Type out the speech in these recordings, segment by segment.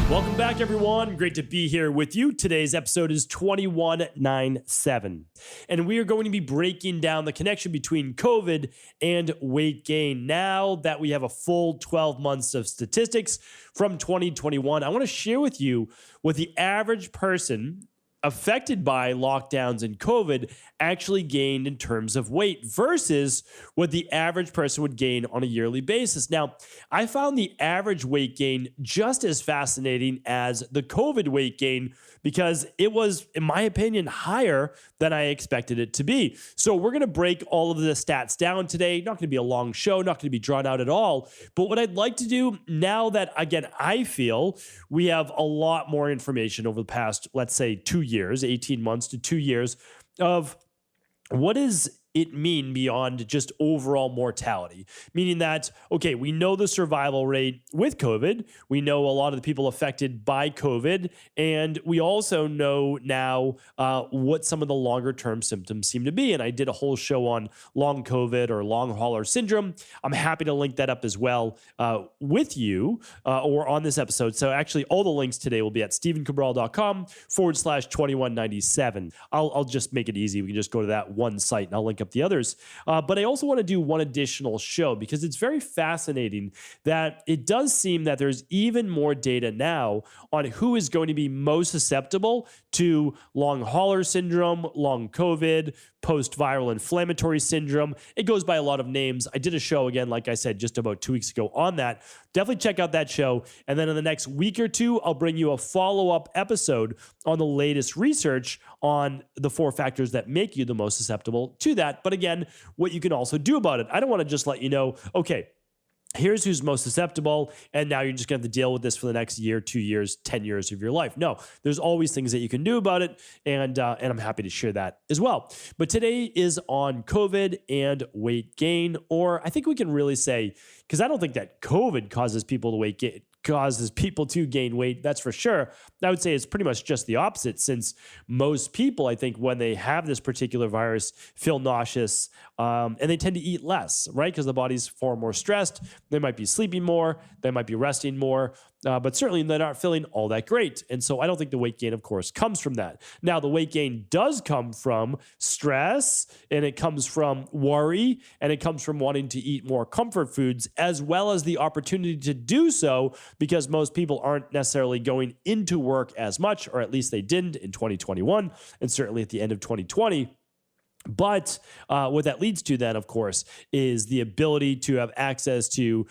Welcome back, everyone. Great to be here with you. Today's episode is 2197, and we are going to be breaking down the connection between COVID and weight gain. Now that we have a full 12 months of statistics from 2021, I want to share with you what the average person affected by lockdowns and COVID actually gained in terms of weight versus what the average person would gain on a yearly basis. Now, I found the average weight gain just as fascinating as the COVID weight gain because it was, in my opinion, higher than I expected it to be. So we're going to break all of the stats down today. Not going to be a long show, not going to be drawn out at all. But what I'd like to do now that, again, I feel we have a lot more information over the past, let's say, 2 years, 18 months to 2 years of what does it mean beyond just overall mortality? Meaning that, okay, we know the survival rate with COVID. We know a lot of the people affected by COVID. And we also know now what some of the longer term symptoms seem to be. And I did a whole show on long COVID or long hauler syndrome. I'm happy to link that up as well with you or on this episode. So actually all the links today will be at stephencabral.com/2197. I'll just make it easy. We can just go to that one site and I'll link up the others. But I also want to do one additional show because it's very fascinating that it does seem that there's even more data now on who is going to be most susceptible to long hauler syndrome, long COVID, post-viral inflammatory syndrome. It goes by a lot of names. I did a show again, like I said, just about 2 weeks ago on that. Definitely check out that show. And then in the next week or two, I'll bring you a follow-up episode on the latest research on the 4 factors that make you the most susceptible to that. But again, what you can also do about it. I don't want to just let you know, okay, here's who's most susceptible, and now you're just going to have to deal with this for the next year, 2 years, 10 years of your life. No, there's always things that you can do about it, and I'm happy to share that as well. But today is on COVID and weight gain, or I think we can really say, because I don't think that COVID causes people to gain weight, that's for sure. I would say it's pretty much just the opposite, since most people, I think, when they have this particular virus, feel nauseous, and they tend to eat less, right? Because the body's far more stressed. They might be sleeping more. They might be resting more. But certainly they're not feeling all that great. And so I don't think the weight gain, of course, comes from that. Now, the weight gain does come from stress, and it comes from worry, and it comes from wanting to eat more comfort foods, as well as the opportunity to do so because most people aren't necessarily going into work as much, or at least they didn't in 2021, and certainly at the end of 2020. But what that leads to then, of course, is the ability to have access to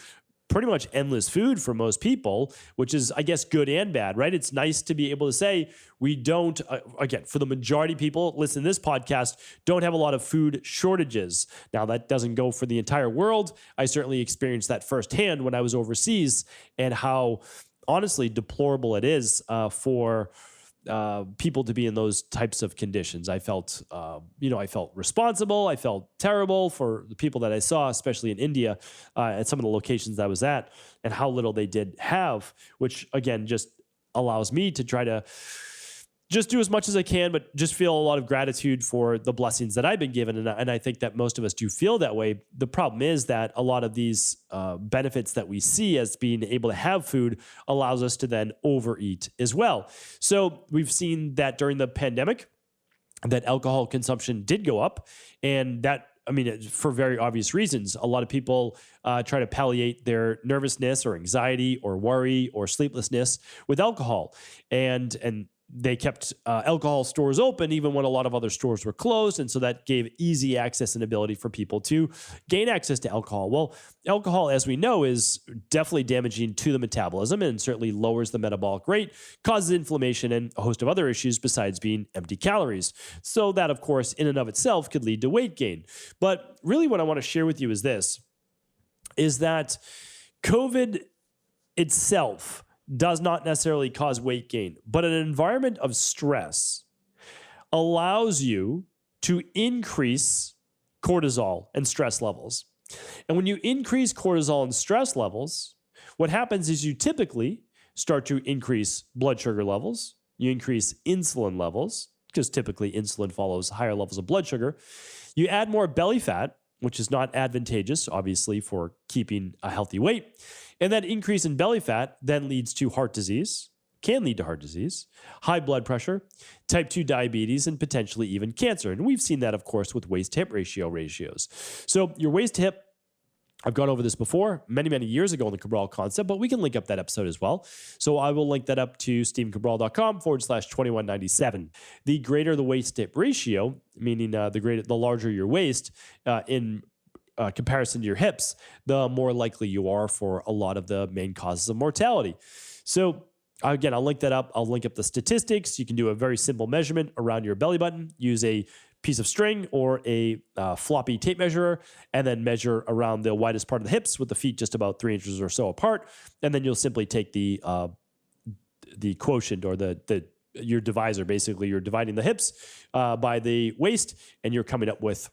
pretty much endless food for most people, which is, I guess, good and bad, right? It's nice to be able to say we don't, again, for the majority of people listening to this podcast, don't have a lot of food shortages. Now, that doesn't go for the entire world. I certainly experienced that firsthand when I was overseas, and how honestly deplorable it is for people to be in those types of conditions. I felt, I felt responsible. I felt terrible for the people that I saw, especially in India, at some of the locations that I was at, and how little they did have, which again, just allows me to try to just do as much as I can, but just feel a lot of gratitude for the blessings that I've been given. And I think that most of us do feel that way. The problem is that a lot of these benefits that we see as being able to have food allows us to then overeat as well. So we've seen that during the pandemic, that alcohol consumption did go up, and that, I mean, for very obvious reasons. A lot of people try to palliate their nervousness or anxiety or worry or sleeplessness with alcohol. And they kept alcohol stores open even when a lot of other stores were closed. And so that gave easy access and ability for people to gain access to alcohol. Well, alcohol, as we know, is definitely damaging to the metabolism and certainly lowers the metabolic rate, causes inflammation and a host of other issues besides being empty calories. So that, of course, in and of itself could lead to weight gain. But really what I want to share with you is this, is that COVID itself does not necessarily cause weight gain, but an environment of stress allows you to increase cortisol and stress levels. And when you increase cortisol and stress levels, what happens is you typically start to increase blood sugar levels, you increase insulin levels, because typically insulin follows higher levels of blood sugar. You add more belly fat, which is not advantageous, obviously, for keeping a healthy weight. And that increase in belly fat then leads to heart disease, can lead to heart disease, high blood pressure, type 2 diabetes, and potentially even cancer. And we've seen that, of course, with waist-to-hip ratios. So your waist-to-hip, I've gone over this before many, many years ago in the Cabral concept, but we can link up that episode as well. So I will link that up to stephencabral.com/2197. The greater the waist-to-hip ratio, meaning the larger your waist in comparison to your hips, the more likely you are for a lot of the main causes of mortality. So again, I'll link that up. I'll link up the statistics. You can do a very simple measurement around your belly button. Use a piece of string or a floppy tape measurer, and then measure around the widest part of the hips with the feet just about 3 inches or so apart. And then you'll simply take the quotient or your divisor. Basically, you're dividing the hips by the waist, and you're coming up with,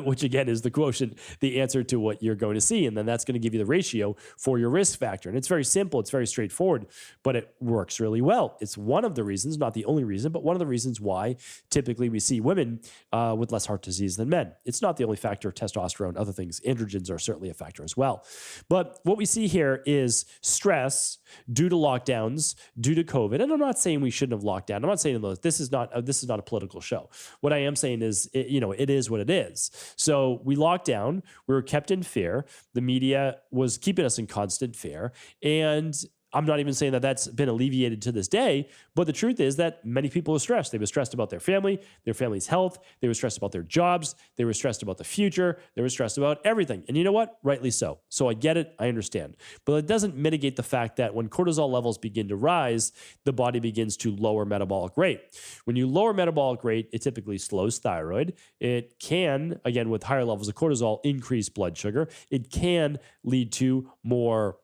which again is the quotient, the answer to what you're going to see. And then that's going to give you the ratio for your risk factor. And it's very simple. It's very straightforward, but it works really well. It's one of the reasons, not the only reason, but one of the reasons why typically we see women with less heart disease than men. It's not the only factor, testosterone, other things. Androgens are certainly a factor as well. But what we see here is stress due to lockdowns, due to COVID. And I'm not saying we shouldn't have locked down. I'm not saying this is not a political show. What I am saying is, it is what it is. So we locked down. We were kept in fear. The media was keeping us in constant fear. And I'm not even saying that that's been alleviated to this day, but the truth is that many people are stressed. They were stressed about their family, their family's health. They were stressed about their jobs. They were stressed about the future. They were stressed about everything. And you know what? Rightly so. So I get it. I understand. But it doesn't mitigate the fact that when cortisol levels begin to rise, the body begins to lower metabolic rate. When you lower metabolic rate, it typically slows thyroid. It can, again, with higher levels of cortisol, increase blood sugar. It can lead to more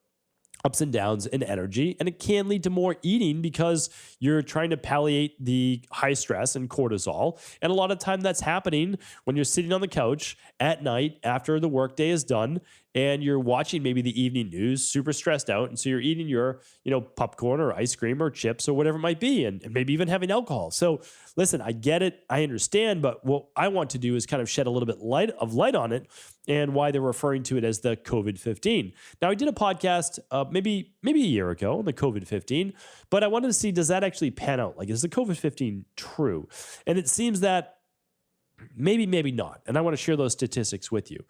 ups and downs in energy, and it can lead to more eating because you're trying to palliate the high stress and cortisol. And a lot of time that's happening when you're sitting on the couch at night after the workday is done and you're watching maybe the evening news, super stressed out. And so you're eating your, popcorn or ice cream or chips or whatever it might be, and maybe even having alcohol. So listen, I get it. I understand. But what I want to do is kind of shed a little bit of light on it and why they're referring to it as the COVID-15. Now, I did a podcast maybe a year ago on the COVID-15, but I wanted to see, does that actually pan out? Like, is the COVID-15 true? And it seems that maybe not. And I want to share those statistics with you.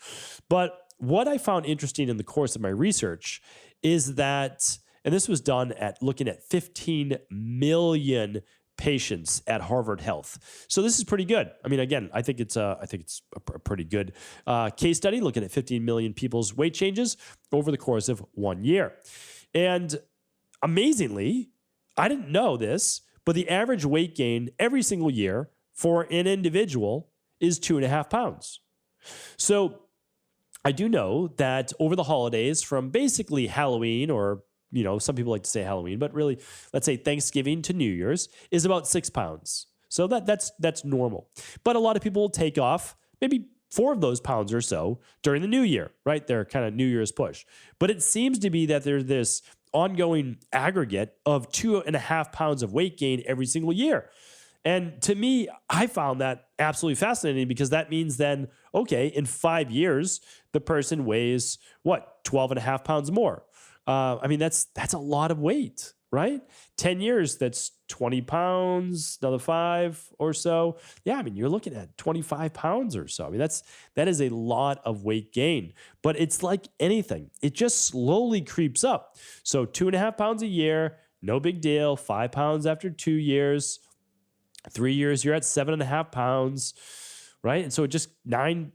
But what I found interesting in the course of my research is that, and this was done at looking at 15 million patients at Harvard Health. So this is pretty good. I mean, again, I think it's a pretty good case study looking at 15 million people's weight changes over the course of 1 year. And amazingly, I didn't know this, but the average weight gain every single year for an individual is 2.5 pounds. So I do know that over the holidays, from basically Halloween, or some people like to say Halloween, but really, let's say Thanksgiving to New Year's, is about 6 pounds. So that's normal. But a lot of people will take off maybe 4 of those pounds or so during the new year, right? Their kind of New Year's push. But it seems to be that there's this ongoing aggregate of 2.5 pounds of weight gain every single year. And to me, I found that absolutely fascinating, because that means then, okay, in 5 years, the person weighs 12.5 pounds more. I mean, that's a lot of weight, right? 10 years, that's 20 pounds, another 5 or so. Yeah, I mean, you're looking at 25 pounds or so. I mean, that is a lot of weight gain, but it's like anything. It just slowly creeps up. So 2.5 pounds a year, no big deal. 5 pounds after 2 years. 3 years, you're at 7.5 pounds, right? And so it just 9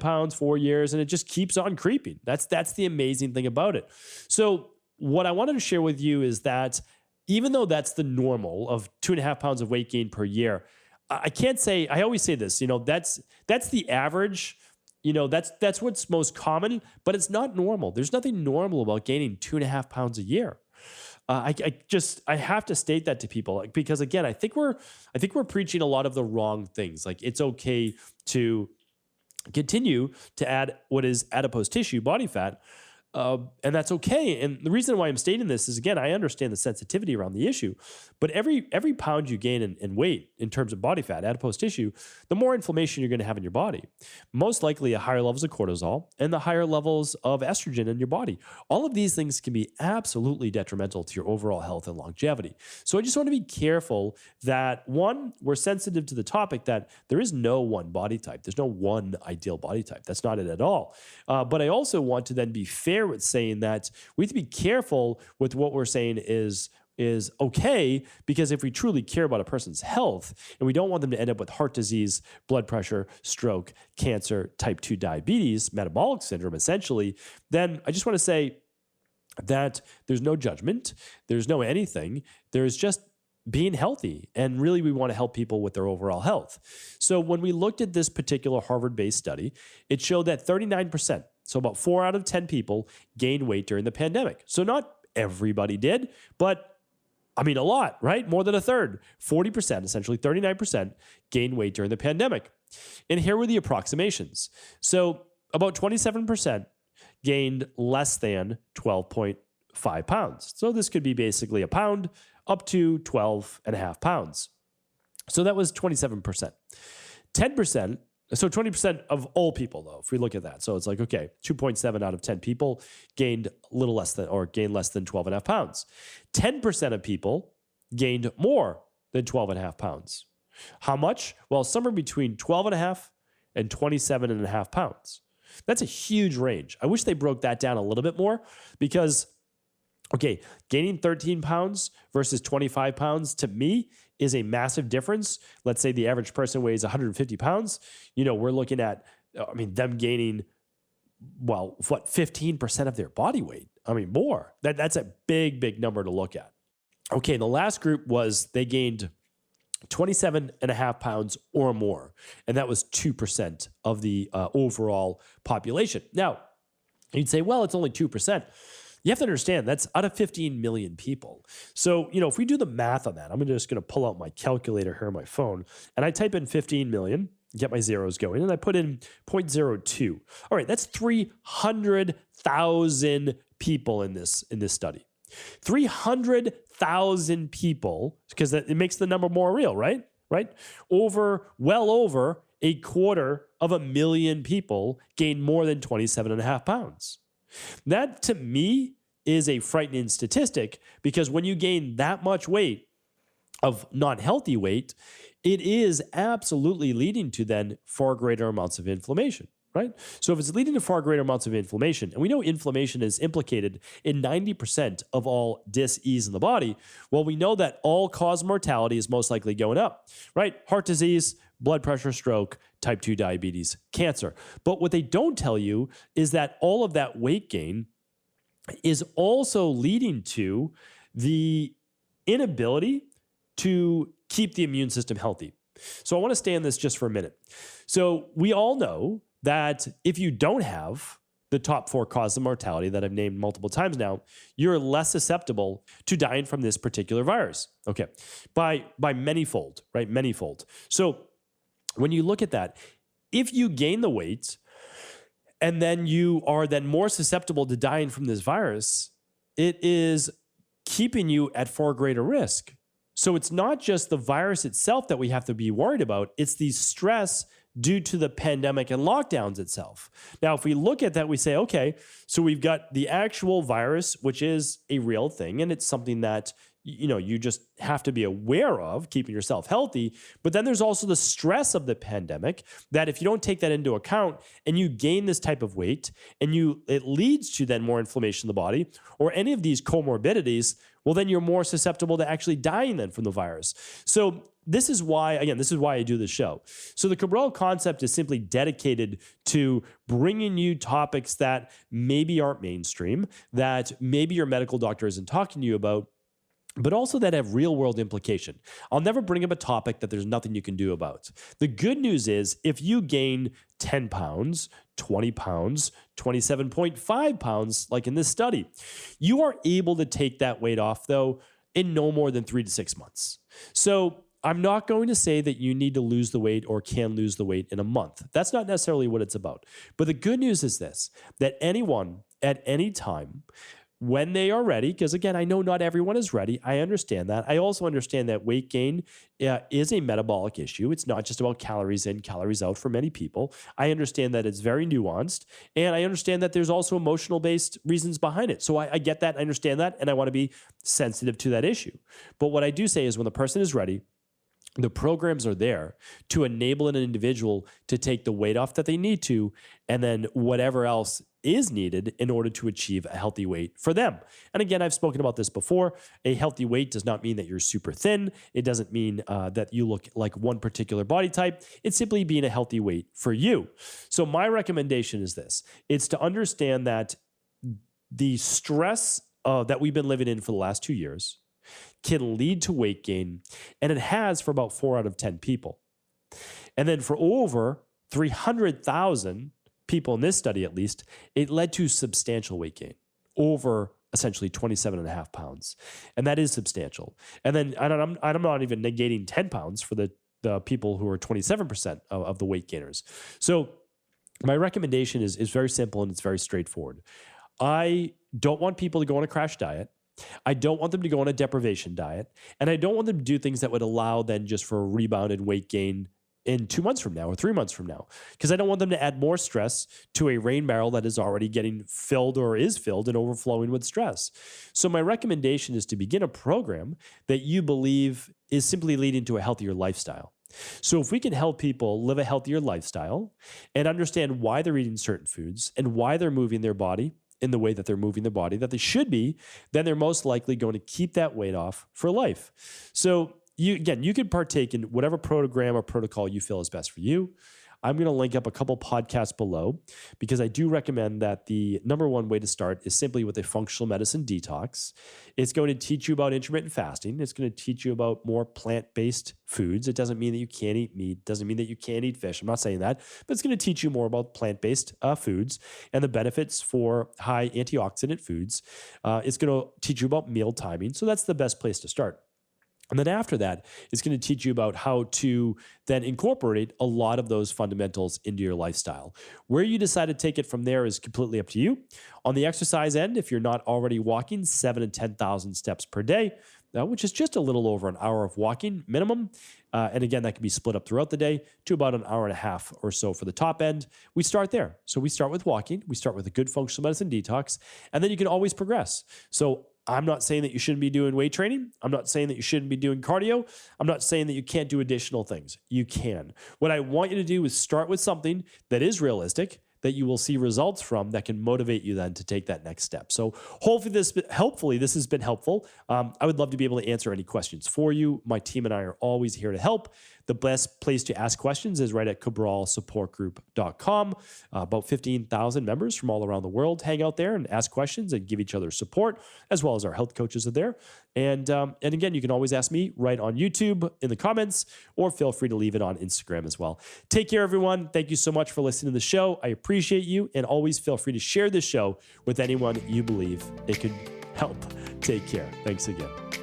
pounds, 4 years, and it just keeps on creeping. That's the amazing thing about it. So what I wanted to share with you is that even though that's the normal of 2.5 pounds of weight gain per year, I can't say, I always say this, that's the average, that's what's most common, but it's not normal. There's nothing normal about gaining 2.5 pounds a year. I have to state that to people, because again, I think we're preaching a lot of the wrong things. Like, it's okay to continue to add what is adipose tissue, body fat, And that's okay. And the reason why I'm stating this is, again, I understand the sensitivity around the issue, but every pound you gain in weight in terms of body fat, adipose tissue, the more inflammation you're going to have in your body. Most likely, a higher levels of cortisol and the higher levels of estrogen in your body. All of these things can be absolutely detrimental to your overall health and longevity. So I just want to be careful that, one, we're sensitive to the topic that there is no one body type. There's no one ideal body type. That's not it at all. But I also want to then be fair with saying that we have to be careful with what we're saying is okay, because if we truly care about a person's health and we don't want them to end up with heart disease, blood pressure, stroke, cancer, type 2 diabetes, metabolic syndrome, essentially, then I just want to say that there's no judgment, there's no anything, there's just being healthy. And really, we want to help people with their overall health. So when we looked at this particular Harvard-based study, it showed that 39%, so about 4 out of 10 people, gained weight during the pandemic. So not everybody did, but I mean, a lot, right? More than a third, 40%, essentially 39% gained weight during the pandemic. And here were the approximations. So about 27% gained less than 12.5 pounds. So this could be basically a pound up to 12.5 pounds. So that was 27%. 10%, so 20% of all people, though, if we look at that. So it's like, okay, 2.7 out of 10 people gained a little less than, or gained less than 12.5 pounds. 10% of people gained more than 12.5 pounds. How much? Well, somewhere between 12.5 and 27.5 pounds. That's a huge range. I wish they broke that down a little bit more because, okay, gaining 13 pounds versus 25 pounds to me is a massive difference. Let's say the average person weighs 150 pounds. You know, we're looking at, I mean, them gaining, well, what, 15% of their body weight? I mean, more. That's a big, big number to look at. Okay, the last group was they gained 27.5 pounds or more. And that was 2% of the overall population. Now, you'd say, well, it's only 2%. You have to understand that's out of 15 million people. So, you know, if we do the math on that, I'm just going to pull out my calculator here on my phone and I type in 15 million, get my zeros going, and I put in 0.02. All right, that's 300,000 people in this study. 300,000 people, because it makes the number more real, right? Right? Well over 250,000 people gain more than 27.5 pounds. That, to me, is a frightening statistic because when you gain that much weight of not healthy weight, it is absolutely leading to then far greater amounts of inflammation, right? So if it's leading to far greater amounts of inflammation, and we know inflammation is implicated in 90% of all dis-ease in the body, well, we know that all-cause mortality is most likely going up, right? Heart disease, blood pressure, stroke, type 2 diabetes, cancer. But what they don't tell you is that all of that weight gain is also leading to the inability to keep the immune system healthy. So I want to stay on this just for a minute. So we all know that if you don't have the top 4 causes of mortality that I've named multiple times now, you're less susceptible to dying from this particular virus. Okay, by manyfold, right? Manyfold. So when you look at that, if you gain the weight and then you are then more susceptible to dying from this virus, it is keeping you at far greater risk. So it's not just the virus itself that we have to be worried about, it's the stress due to the pandemic and lockdowns itself. Now, if we look at that, we say, okay, so we've got the actual virus, which is a real thing, and it's something that you just have to be aware of, keeping yourself healthy. But then there's also the stress of the pandemic that if you don't take that into account and you gain this type of weight and it leads to then more inflammation in the body or any of these comorbidities, well, then you're more susceptible to actually dying then from the virus. So this is why I do this show. So the Cabral concept is simply dedicated to bringing you topics that maybe aren't mainstream, that maybe your medical doctor isn't talking to you about, but also that have real world implication. I'll never bring up a topic that there's nothing you can do about. The good news is if you gain 10 pounds, 20 pounds, 27.5 pounds, like in this study, you are able to take that weight off though in no more than 3 to 6 months. So I'm not going to say that you need to lose the weight or can lose the weight in a month. That's not necessarily what it's about. But the good news is this, that anyone at any time when they are ready, because again, I know not everyone is ready. I understand that. I also understand that weight gain is a metabolic issue. It's not just about calories in, calories out for many people. I understand that it's very nuanced, and I understand that there's also emotional based reasons behind it. So I get that, I understand that, and I want to be sensitive to that issue. But what I do say is when the person is ready, the programs are there to enable an individual to take the weight off that they need to, and then whatever else is needed in order to achieve a healthy weight for them. And again, I've spoken about this before. A healthy weight does not mean that you're super thin. It doesn't mean that you look like one particular body type. It's simply being a healthy weight for you. So my recommendation is this. It's to understand that the stress that we've been living in for the last 2 years can lead to weight gain, and it has for about 4 out of 10 people. And then for over 300,000 people in this study, at least, it led to substantial weight gain, over essentially 27 and a half pounds. And that is substantial. And then I'm not even negating 10 pounds for the people who are 27% of the weight gainers. So my recommendation is very simple and it's very straightforward. I don't want people to go on a crash diet. I don't want them to go on a deprivation diet. And I don't want them to do things that would allow then just for a rebound in weight gain in 2 months from now or 3 months from now, because I don't want them to add more stress to a rain barrel that is already getting filled or is filled and overflowing with stress. So my recommendation is to begin a program that you believe is simply leading to a healthier lifestyle. So if we can help people live a healthier lifestyle and understand why they're eating certain foods and why they're moving their body in the way that they're moving their body, that they should be, then they're most likely going to keep that weight off for life. So you can partake in whatever program or protocol you feel is best for you. I'm going to link up a couple podcasts below because I do recommend that the number one way to start is simply with a functional medicine detox. It's going to teach you about intermittent fasting. It's going to teach you about more plant-based foods. It doesn't mean that you can't eat meat. It doesn't mean that you can't eat fish. I'm not saying that, but it's going to teach you more about plant-based foods and the benefits for high antioxidant foods. It's going to teach you about meal timing. So that's the best place to start. And then after that, it's going to teach you about how to then incorporate a lot of those fundamentals into your lifestyle. Where you decide to take it from there is completely up to you. On the exercise end, if you're not already walking 7,000 to 10,000 steps per day, which is just a little over an hour of walking minimum. And again, that can be split up throughout the day to about an hour and a half or so for the top end. We start there. So we start with walking. We start with a good functional medicine detox, and then you can always progress. So I'm not saying that you shouldn't be doing weight training. I'm not saying that you shouldn't be doing cardio. I'm not saying that you can't do additional things. You can. What I want you to do is start with something that is realistic, that you will see results from, that can motivate you then to take that next step. So hopefully this has been helpful. I would love to be able to answer any questions for you. My team and I are always here to help. The best place to ask questions is right at cabralsupportgroup.com. About 15,000 members from all around the world hang out there and ask questions and give each other support, as well as our health coaches are there. And again, you can always ask me right on YouTube in the comments, or feel free to leave it on Instagram as well. Take care, everyone. Thank you so much for listening to the show. I appreciate you, and always feel free to share this show with anyone you believe it could help. Take care. Thanks again.